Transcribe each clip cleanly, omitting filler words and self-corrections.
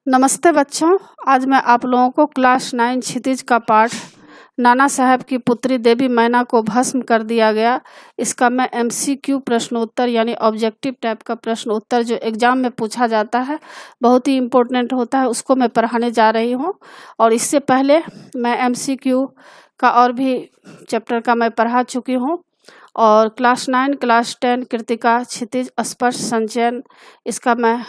नमस्ते बच्चों। आज मैं आप लोगों को क्लास 9 क्षितिज का पाठ नाना साहब की पुत्री देवी मैना को भस्म कर दिया गया, इसका मैं MCQ प्रश्न उत्तर यानी ऑब्जेक्टिव टाइप का प्रश्न उत्तर जो एग्जाम में पूछा जाता है, बहुत ही इम्पोर्टेंट होता है, उसको मैं पढ़ाने जा रही हूँ। और इससे पहले मैं MCQ का और भी चैप्टर का मैं पढ़ा चुकी हूँ। और क्लास 9, क्लास 10 कृतिका, क्षितिज, स्पर्श, संचयन, इसका मैं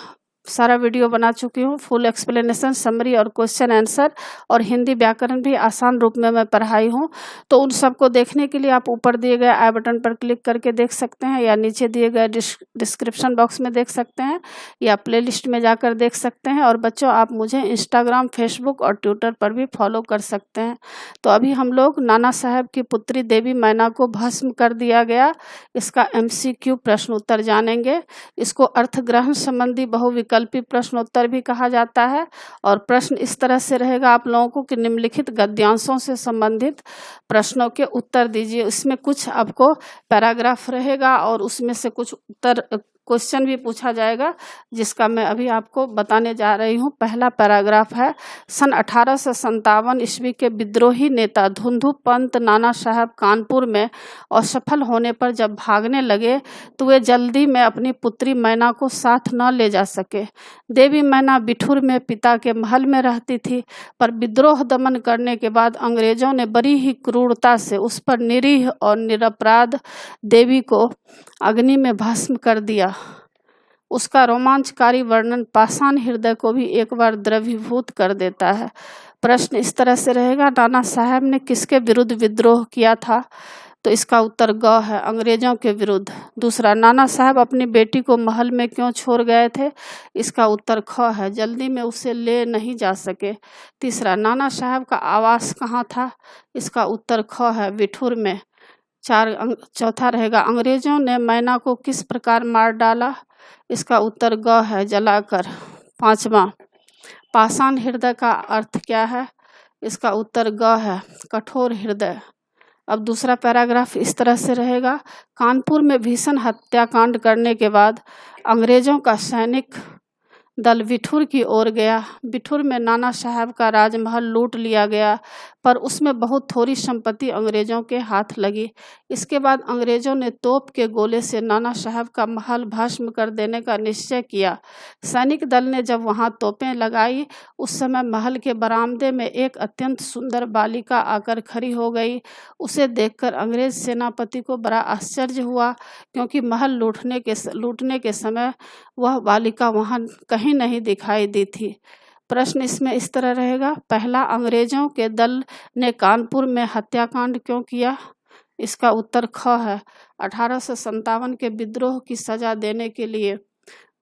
सारा वीडियो बना चुकी हूँ। फुल एक्सप्लेनेशन, समरी और क्वेश्चन आंसर और हिंदी व्याकरण भी आसान रूप में मैं पढ़ाई हूँ। तो उन सबको देखने के लिए आप ऊपर दिए गए आई बटन पर क्लिक करके देख सकते हैं, या नीचे दिए गए डिस्क्रिप्शन बॉक्स में देख सकते हैं, या प्लेलिस्ट में जाकर देख सकते हैं। और बच्चों, आप मुझे इंस्टाग्राम, फेसबुक और ट्विटर पर भी फॉलो कर सकते हैं। तो अभी हम लोग नाना साहब की पुत्री देवी मैना को भस्म कर दिया गया, इसका MCQ प्रश्न उत्तर जानेंगे। इसको अर्थग्रहण संबंधी बहुविकल्पी प्रश्नोत्तर भी कहा जाता है। और प्रश्न इस तरह से रहेगा आप लोगों को कि निम्नलिखित गद्यांशों से संबंधित प्रश्नों के उत्तर दीजिए। इसमें कुछ आपको पैराग्राफ रहेगा और उसमें से कुछ उत्तर क्वेश्चन भी पूछा जाएगा, जिसका मैं अभी आपको बताने जा रही हूँ। पहला पैराग्राफ है, सन 1857 ईस्वी के विद्रोही नेता धुंधु पंत नाना साहब कानपुर में असफल होने पर जब भागने लगे तो वे जल्दी में अपनी पुत्री मैना को साथ न ले जा सके। देवी मैना बिठूर में पिता के महल में रहती थी, पर विद्रोह दमन करने के बाद अंग्रेजों ने बड़ी ही क्रूरता से उस पर निरीह और निरपराध देवी को अग्नि में भस्म कर दिया। उसका रोमांचकारी वर्णन पाषाण हृदय को भी एक बार द्रवीभूत कर देता है। प्रश्न इस तरह से रहेगा, नाना साहब ने किसके विरुद्ध विद्रोह किया था? तो इसका उत्तर ग है, अंग्रेजों के विरुद्ध। दूसरा, नाना साहब अपनी बेटी को महल में क्यों छोड़ गए थे? इसका उत्तर ख है, जल्दी में उसे ले नहीं जा सके। तीसरा, नाना साहब का आवास कहाँ था? इसका उत्तर ख है, बिठूर में। चौथा रहेगा, अंग्रेजों ने मैना को किस प्रकार मार डाला? इसका उत्तर ग है, जलाकर। पांचवा, पाषाण हृदय का अर्थ क्या है? इसका उत्तर ग है, कठोर हृदय। अब दूसरा पैराग्राफ इस तरह से रहेगा, कानपुर में भीषण हत्याकांड करने के बाद अंग्रेजों का सैनिक दल बिठूर की ओर गया। बिठूर में नाना साहब का राजमहल लूट लिया गया, पर उसमें बहुत थोड़ी संपत्ति अंग्रेजों के हाथ लगी। इसके बाद अंग्रेजों ने तोप के गोले से नाना साहब का महल भस्म कर देने का निश्चय किया। सैनिक दल ने जब वहां तोपें लगाई, उस समय महल के बरामदे में एक अत्यंत सुंदर बालिका आकर खड़ी हो गई। उसे देखकर अंग्रेज सेनापति को बड़ा आश्चर्य हुआ, क्योंकि महल लूटने के समय वह बालिका वहां कहीं नहीं दिखाई दी थी। प्रश्न इसमें इस तरह रहेगा, पहला, अंग्रेजों के दल ने कानपुर में हत्याकांड क्यों किया? इसका उत्तर ख है, 1857 के विद्रोह की सजा देने के लिए।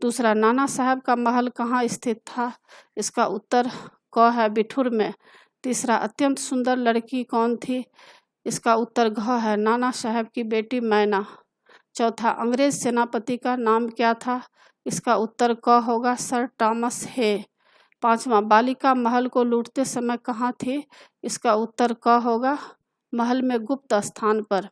दूसरा, नाना साहब का महल कहाँ स्थित था? इसका उत्तर क है, बिठूर में। तीसरा, अत्यंत सुंदर लड़की कौन थी? इसका उत्तर घ है, नाना साहब की बेटी मैना। चौथा, अंग्रेज सेनापति का नाम क्या था? इसका उत्तर क होगा, सर टॉमस हे। पांचवा, बालिका महल को लूटते समय कहाँ थी? इसका उत्तर क होगा, महल में गुप्त स्थान पर।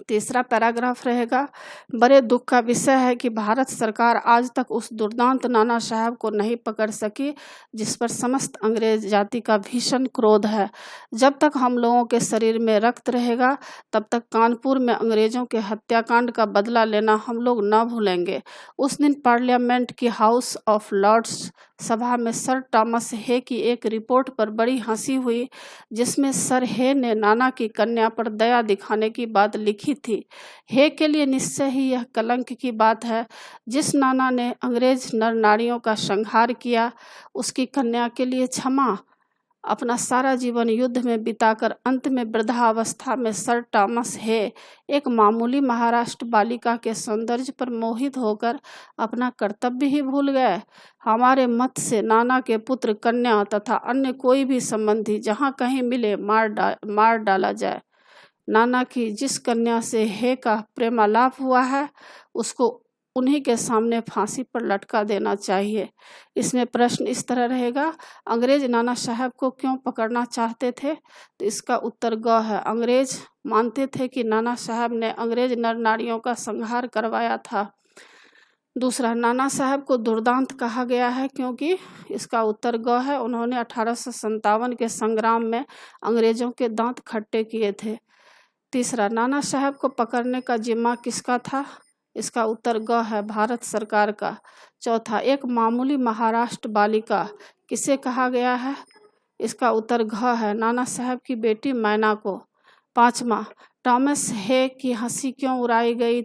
तीसरा पैराग्राफ रहेगा, बड़े दुख का विषय है कि भारत सरकार आज तक उस दुर्दांत नाना साहब को नहीं पकड़ सकी, जिस पर समस्त अंग्रेज जाति का भीषण क्रोध है। जब तक हम लोगों के शरीर में रक्त रहेगा, तब तक कानपुर में अंग्रेजों के हत्याकांड का बदला लेना हम लोग न भूलेंगे। उस दिन पार्लियामेंट की हाउस ऑफ लॉर्ड्स सभा में सर टॉमस हे की एक रिपोर्ट पर बड़ी हंसी हुई, जिसमें सर हे ने नाना की कन्या पर दया दिखाने की बात लिखी थी। हे के लिए निश्चय ही यह कलंक की बात है, जिस नाना ने अंग्रेज नर नारियों का संहार किया, उसकी कन्या के लिए क्षमा। अपना सारा जीवन युद्ध में बिताकर अंत में वृद्धावस्था में सर टॉमस हे एक मामूली महाराष्ट्र बालिका के सौंदर्य पर मोहित होकर अपना कर्तव्य ही भूल गए। हमारे मत से नाना के पुत्र, कन्या तथा अन्य कोई भी संबंधी जहाँ कहीं मिले मार डाला जाए। नाना की जिस कन्या से हे का प्रेमालाप हुआ है, उसको उन्हीं के सामने फांसी पर लटका देना चाहिए। इसमें प्रश्न इस तरह रहेगा, अंग्रेज नाना साहब को क्यों पकड़ना चाहते थे? तो इसका उत्तर ग है, अंग्रेज मानते थे कि नाना साहब ने अंग्रेज नर नारियों का संहार करवाया था। दूसरा, नाना साहब को दुर्दांत कहा गया है क्योंकि इसका उत्तर ग है, उन्होंने 1857 के संग्राम में अंग्रेजों के दांत खट्टे किए थे। तीसरा, नाना साहब को पकड़ने का जिम्मा किसका था? इसका उत्तर ग है, भारत सरकार का। चौथा, एक मामूली महाराष्ट्र बालिका किसे कहा गया है? इसका उत्तर घ है, नाना साहब की बेटी मैना को। पांचवा, टॉमस हे की हंसी क्यों उड़ाई गई?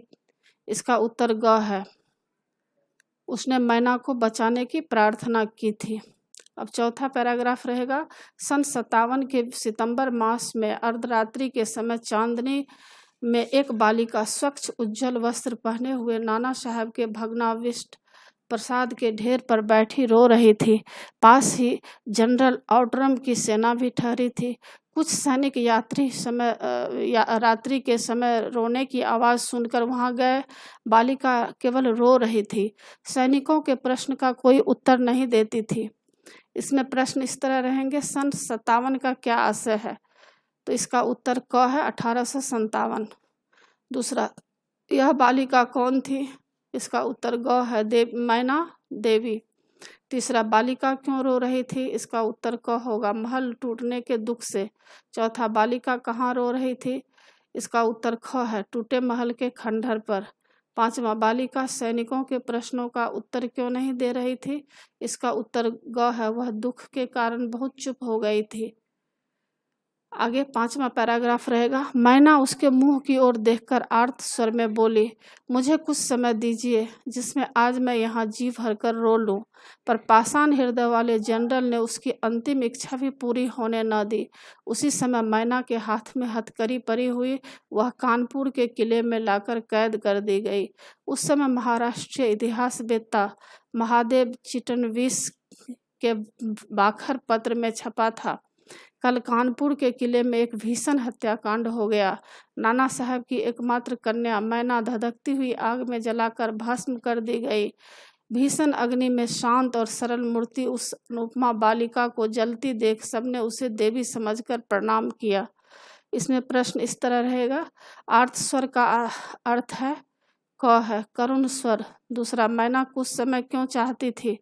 इसका उत्तर ग है, उसने मैना को बचाने की प्रार्थना की थी। अब चौथा पैराग्राफ रहेगा, सन 57 के सितंबर मास में अर्धरात्रि के समय चांदनी में एक बालिका स्वच्छ उज्जवल वस्त्र पहने हुए नाना साहब के भग्नावशिष्ट प्रसाद के ढेर पर बैठी रो रही थी। पास ही जनरल आउटरम की सेना भी ठहरी थी। कुछ सैनिक रात्रि के समय रोने की आवाज़ सुनकर वहां गए। बालिका केवल रो रही थी, सैनिकों के प्रश्न का कोई उत्तर नहीं देती थी। इसमें प्रश्न इस तरह रहेंगे, सन 57 का क्या आशय है? तो इसका उत्तर क है, 1857। दूसरा, यह बालिका कौन थी? इसका उत्तर ग है, मैना देवी। तीसरा, बालिका क्यों रो रही थी? इसका उत्तर क होगा, महल टूटने के दुख से। चौथा, बालिका कहाँ रो रही थी? इसका उत्तर ख है, टूटे महल के खंडहर पर। पांचवा, बालिका सैनिकों के प्रश्नों का उत्तर क्यों नहीं दे रही थी? इसका उत्तर ग है, वह दुख के कारण बहुत चुप हो गई थी। आगे पांचवा पैराग्राफ रहेगा, मैना उसके मुंह की ओर देखकर आर्त स्वर में बोली, मुझे कुछ समय दीजिए जिसमें आज मैं यहाँ जी भरकर रो लूं। पर पाषाण हृदय वाले जनरल ने उसकी अंतिम इच्छा भी पूरी होने न दी। उसी समय मैना के हाथ में हथकड़ी पड़ी हुई, वह कानपुर के किले में लाकर कैद कर दी गई। उस समय महाराष्ट्रीय इतिहासवेत्ता महादेव चिटणवीस के बाखर पत्र में छपा था, कल कानपुर के किले में एक भीषण हत्याकांड हो गया। नाना साहब की एकमात्र कन्या मैना धधकती हुई आग में जलाकर भस्म कर दी गई। भीषण अग्नि में शांत और सरल मूर्ति उस अनुपमा बालिका को जलती देख सबने उसे देवी समझकर प्रणाम किया। इसमें प्रश्न इस तरह रहेगा, आर्त स्वर का अर्थ है क है, करुण स्वर। दूसरा, मैना कुछ समय क्यों चाहती थी?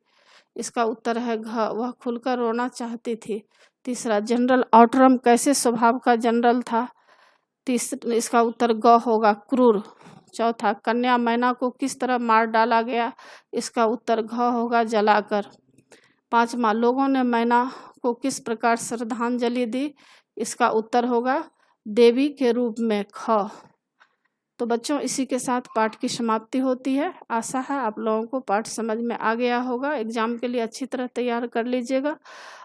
इसका उत्तर है घ, वह खुलकर रोना चाहती थी। तीसरा, जनरल आउटरम कैसे स्वभाव का जनरल था? इसका उत्तर ग होगा, क्रूर। चौथा, कन्या मैना को किस तरह मार डाला गया? इसका उत्तर घ होगा, जलाकर। पांचवा, लोगों ने मैना को किस प्रकार श्रद्धांजलि दी? इसका उत्तर होगा, देवी के रूप में, ख। तो बच्चों, इसी के साथ पाठ की समाप्ति होती है। आशा है आप लोगों को पाठ समझ में आ गया होगा। एग्जाम के लिए अच्छी तरह तैयार कर लीजिएगा।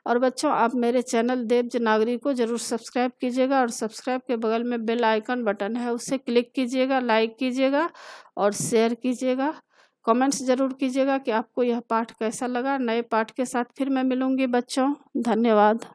और बच्चों, आप मेरे चैनल देवज नागरी को जरूर सब्सक्राइब कीजिएगा और सब्सक्राइब के बगल में बेल आइकन बटन है, उसे क्लिक कीजिएगा, लाइक कीजिएगा और शेयर कीजिएगा। कमेंट्स जरूर कीजिएगा कि आपको यह पाठ कैसा लगा। नए पाठ के साथ फिर मैं मिलूंगी बच्चों। धन्यवाद।